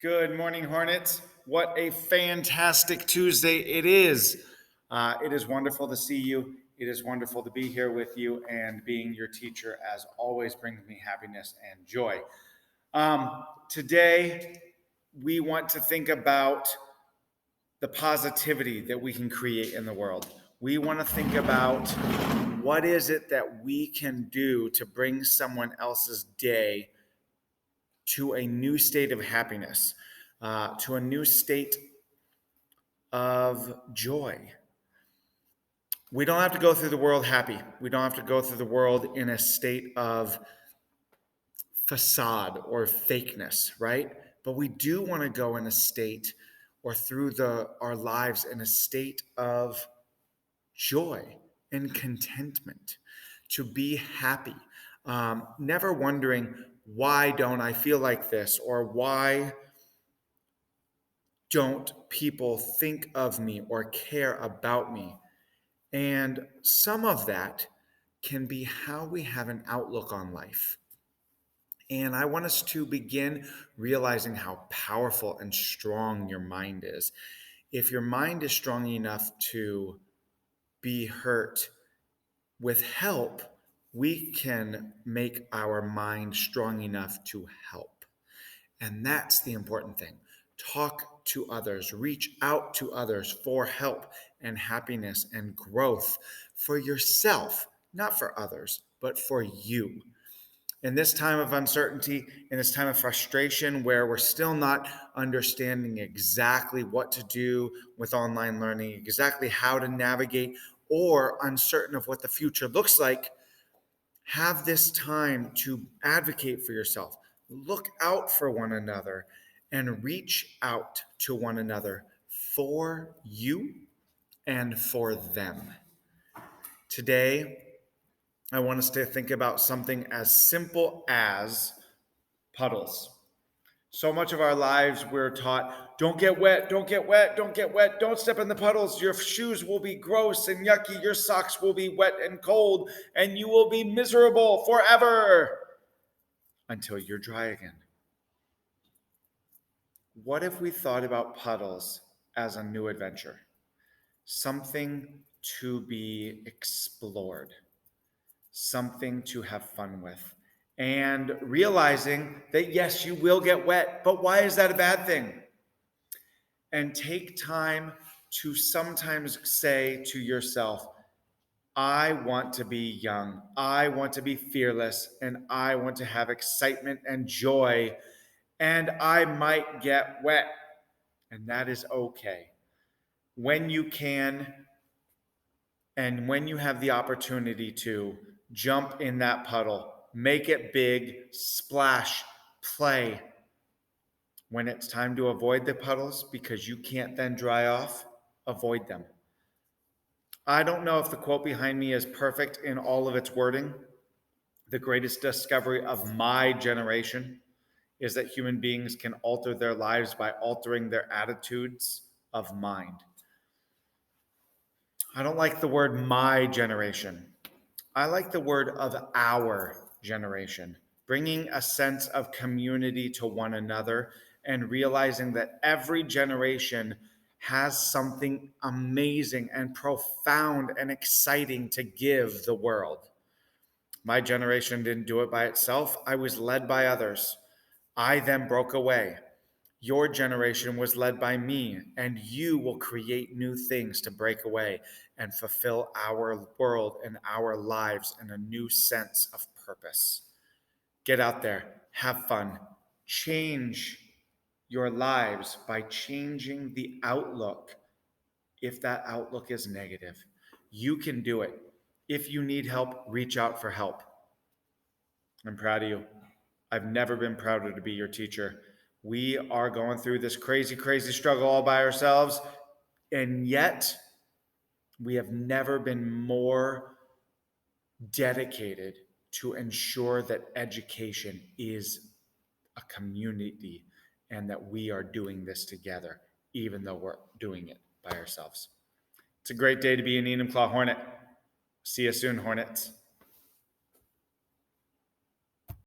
Good morning, Hornets. What a fantastic Tuesday it is. It is wonderful to see you. It is wonderful to be here with you, and being your teacher, as always, brings me happiness and joy. Today, we want to think about the positivity that we can create in the world. We want to think about what is it that we can do to bring someone else's day to a new state of happiness, to a new state of joy. We don't have to go through the world happy. We don't have to go through the world in a state of facade or fakeness, right? But we do want to go in a state or through our lives in a state of joy and contentment, to be happy. Never wondering, why don't I feel like this, or why don't people think of me or care about me? And some of that can be how we have an outlook on life. And I want us to begin realizing how powerful and strong your mind is. If your mind is strong enough to be hurt with help, we can make our mind strong enough to help. And that's the important thing. Talk to others, reach out to others for help and happiness and growth for yourself, not for others, but for you. In this time of uncertainty, in this time of frustration, where we're still not understanding exactly what to do with online learning, exactly how to navigate, or uncertain of what the future looks like, have this time to advocate for yourself, look out for one another, and reach out to one another for you and for them. Today, I want us to think about something as simple as puddles. So much of our lives, we're taught, don't get wet, don't get wet, don't get wet, don't step in the puddles. Your shoes will be gross and yucky. Your socks will be wet and cold, and you will be miserable forever until you're dry again. What if we thought about puddles as a new adventure? Something to be explored, something to have fun with, and realizing that yes, you will get wet, but why is that a bad thing? And take time to sometimes say to yourself, I want to be young, I want to be fearless, and I want to have excitement and joy, and I might get wet, and that is okay. When you can, and when you have the opportunity to, jump in that puddle, make it big, splash, play. When it's time to avoid the puddles because you can't then dry off, avoid them. I don't know if the quote behind me is perfect in all of its wording. The greatest discovery of my generation is that human beings can alter their lives by altering their attitudes of mind. I don't like the word my generation. I like the word of our generation, bringing a sense of community to one another and realizing that every generation has something amazing and profound and exciting to give the world. My generation didn't do it by itself. I was led by others. I then broke away. Your generation was led by me, and you will create new things to break away and fulfill our world and our lives in a new sense of purpose. Get out there, have fun, change your lives by changing the outlook if that outlook is negative. You can do it. If you need help, reach out for help. I'm proud of you. I've never been prouder to be your teacher. We are going through this crazy, crazy struggle all by ourselves, and yet we have never been more dedicated to ensure that education is a community and that we are doing this together, even though we're doing it by ourselves. It's a great day to be an Enumclaw Hornet. See you soon, Hornets.